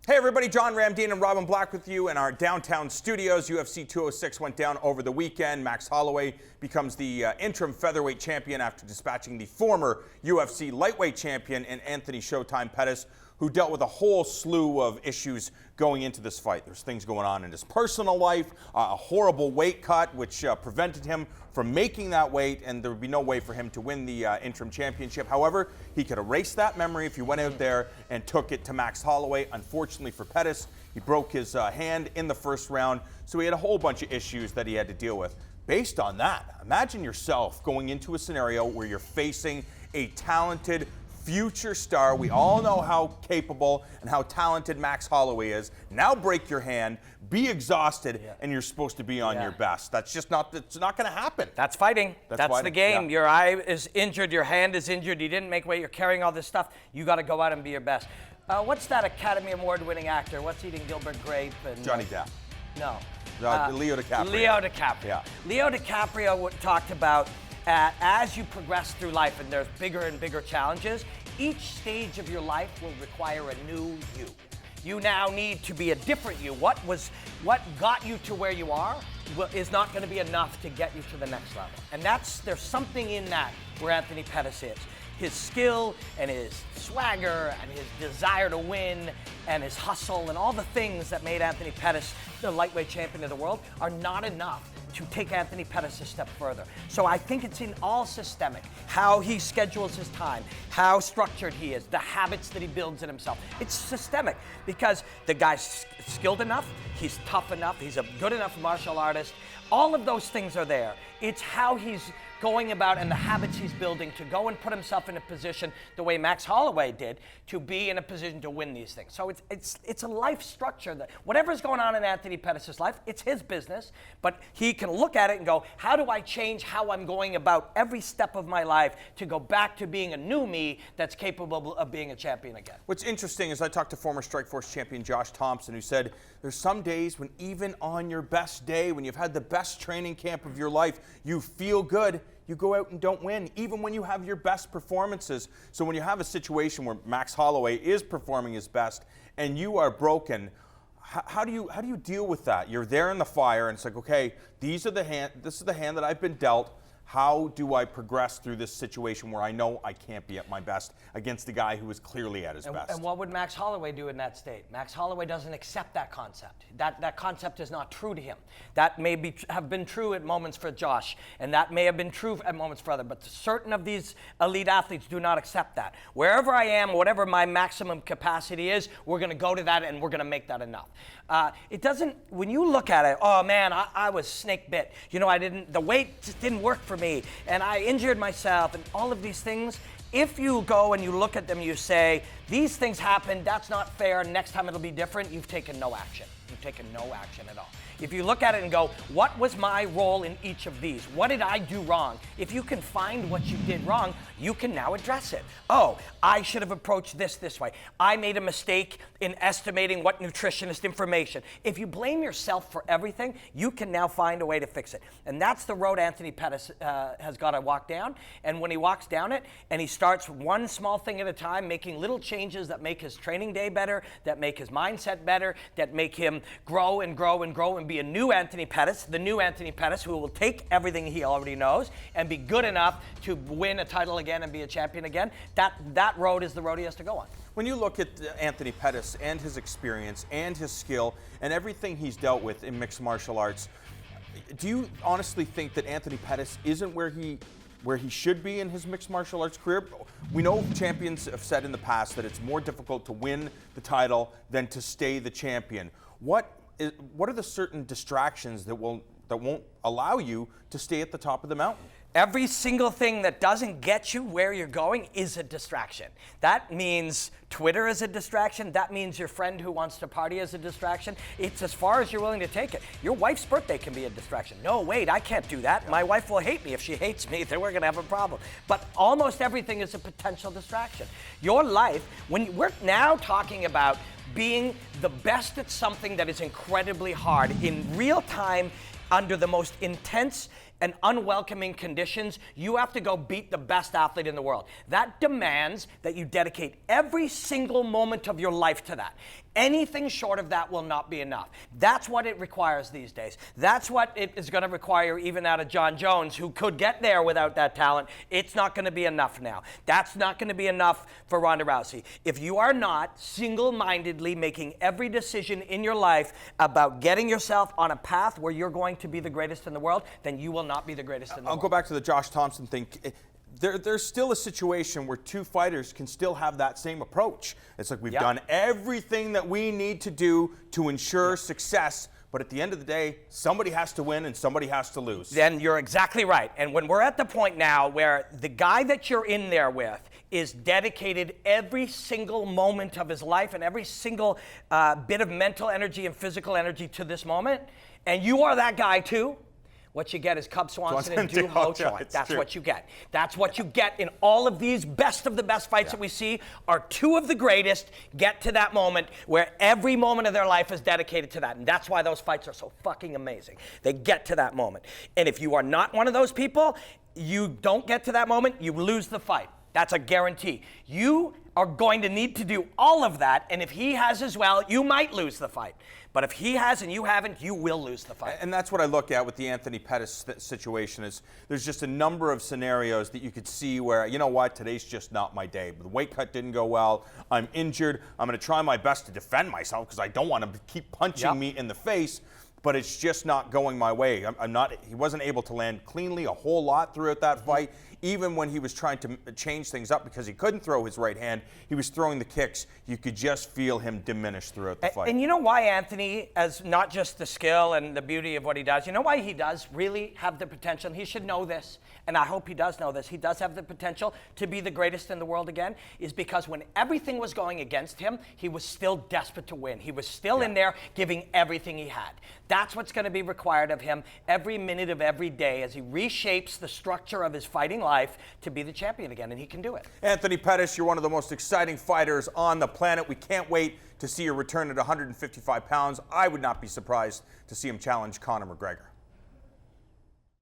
Hey everybody, John Ramdeen and Robin Black with you in our downtown studios. UFC 206 went down over the weekend. Max Holloway becomes the interim featherweight champion after dispatching the former UFC lightweight champion in Anthony Showtime Pettis, who dealt with a whole slew of issues going into this fight. There's things going on in his personal life, a horrible weight cut which prevented him from making that weight, and there would be no way for him to win the interim championship. However, he could erase that memory if he went out there and took it to Max Holloway. Unfortunately for Pettis, he broke his hand in the first round, so he had a whole bunch of issues that he had to deal with. Based on that, imagine yourself going into a scenario where you're facing a talented future star. We all know how capable and how talented Max Holloway is. Now break your hand, be exhausted, and you're supposed to be on your best. That's just not, it's not going to happen. That's fighting. That's fighting. The game. Yeah. Your eye is injured, your hand is injured, you didn't make weight, you're carrying all this stuff. You got to go out and be your best. What's that Academy Award-winning actor? What's eating Gilbert Grape? And, Johnny Depp. No. Leo DiCaprio. Leo DiCaprio. Yeah. Leo DiCaprio talked about as you progress through life and there's bigger and bigger challenges, each stage of your life will require a new you. You now need to be a different you. What got you to where you are is not going to be enough to get you to the next level. And there's something in that where Anthony Pettis is. His skill and his swagger and his desire to win and his hustle and all the things that made Anthony Pettis the lightweight champion of the world are not enough to take Anthony Pettis a step further. So I think it's in all systemic, how he schedules his time, how structured he is, the habits that he builds in himself. It's systemic because the guy's skilled enough, he's tough enough, he's a good enough martial artist. All of those things are there. It's how he's going about and the habits he's building to go and put himself in a position the way Max Holloway did to be in a position to win these things. So it's a life structure that whatever's going on in Anthony Pettis' life, it's his business, but he can look at it and go, how do I change how I'm going about every step of my life to go back to being a new me that's capable of being a champion again? What's interesting is I talked to former Strikeforce champion Josh Thompson, who said there's some days when even on your best day, when you've had the best training camp of your life, you feel good, you go out and don't win, even when you have your best performances. So when you have a situation where Max Holloway is performing his best and you are broken, how do you deal with that? You're there in the fire and it's like, okay, this is the hand that I've been dealt. How do I progress through this situation where I know I can't be at my best against a guy who is clearly at his best? And what would Max Holloway do in that state? Max Holloway doesn't accept that concept. That concept is not true to him. That may have been true at moments for Josh, and that may have been true at moments for others, but certain of these elite athletes do not accept that. Wherever I am, whatever my maximum capacity is, we're going to go to that and we're going to make that enough. It doesn't, when you look at it, oh man, I was snake bit. You know, the weight just didn't work for me, and I injured myself, and all of these things. If you go and you look at them, you say, these things happened, that's not fair, next time it'll be different, you've taken no action. You've taken no action at all. If you look at it and go, what was my role in each of these? What did I do wrong? If you can find what you did wrong, you can now address it. Oh, I should have approached this way. I made a mistake in estimating what nutritionist information. If you blame yourself for everything, you can now find a way to fix it. And that's the road Anthony Pettis has got to walk down. And when he walks down it and he starts one small thing at a time, making little changes that make his training day better, that make his mindset better, that make him grow and grow and grow and be a new Anthony Pettis, the new Anthony Pettis who will take everything he already knows and be good enough to win a title again and be a champion again, that road is the road he has to go on. When you look at Anthony Pettis and his experience and his skill and everything he's dealt with in mixed martial arts, do you honestly think that Anthony Pettis isn't where he should be in his mixed martial arts career? We know champions have said in the past that it's more difficult to win the title than to stay the champion. What are the certain distractions that won't allow you to stay at the top of the mountain? Every single thing that doesn't get you where you're going is a distraction. That means Twitter is a distraction. That means your friend who wants to party is a distraction. It's as far as you're willing to take it. Your wife's birthday can be a distraction. No, wait, I can't do that. My wife will hate me. If she hates me, then we're going to have a problem. But almost everything is a potential distraction. Your life, when we're now talking about being the best at something that is incredibly hard in real time, under the most intense and unwelcoming conditions, you have to go beat the best athlete in the world. That demands that you dedicate every single moment of your life to that. Anything short of that will not be enough. That's what it requires these days. That's what it is going to require even out of John Jones, who could get there without that talent. It's not going to be enough now. That's not going to be enough for Ronda Rousey. If you are not single-mindedly making every decision in your life about getting yourself on a path where you're going to be the greatest in the world, then you will not be the greatest in the world. I'll go back to the Josh Thompson thing. There's still a situation where two fighters can still have that same approach. It's like we've done everything that we need to do to ensure success, but at the end of the day, somebody has to win and somebody has to lose. Then you're exactly right. And when we're at the point now where the guy that you're in there with is dedicated every single moment of his life and every single bit of mental energy and physical energy to this moment, and you are that guy too, what you get is Cub Swanson and Doo Ho Choi. That's true. What you get. That's what you get in all of these best of the best fights that we see are two of the greatest get to that moment where every moment of their life is dedicated to that. And that's why those fights are so fucking amazing. They get to that moment. And if you are not one of those people, you don't get to that moment, you lose the fight. That's a guarantee. You are going to need to do all of that, and if he has as well, you might lose the fight. But if he has and you haven't, you will lose the fight. And that's what I look at with the Anthony Pettis situation is there's just a number of scenarios that you could see where, you know what, today's just not my day. The weight cut didn't go well. I'm injured. I'm going to try my best to defend myself because I don't want him to keep punching me in the face. But it's just not going my way. He wasn't able to land cleanly a whole lot throughout that fight. Even when he was trying to change things up because he couldn't throw his right hand, he was throwing the kicks. You could just feel him diminish throughout the fight. And you know why Anthony, as not just the skill and the beauty of what he does, you know why he does really have the potential? He should know this, and I hope he does know this. He does have the potential to be the greatest in the world again, is because when everything was going against him, he was still desperate to win. He was still in there giving everything he had. That's what's going to be required of him every minute of every day as he reshapes the structure of his fighting life to be the champion again, and he can do it. Anthony Pettis, you're one of the most exciting fighters on the planet. We can't wait to see your return at 155 pounds. I would not be surprised to see him challenge Conor McGregor.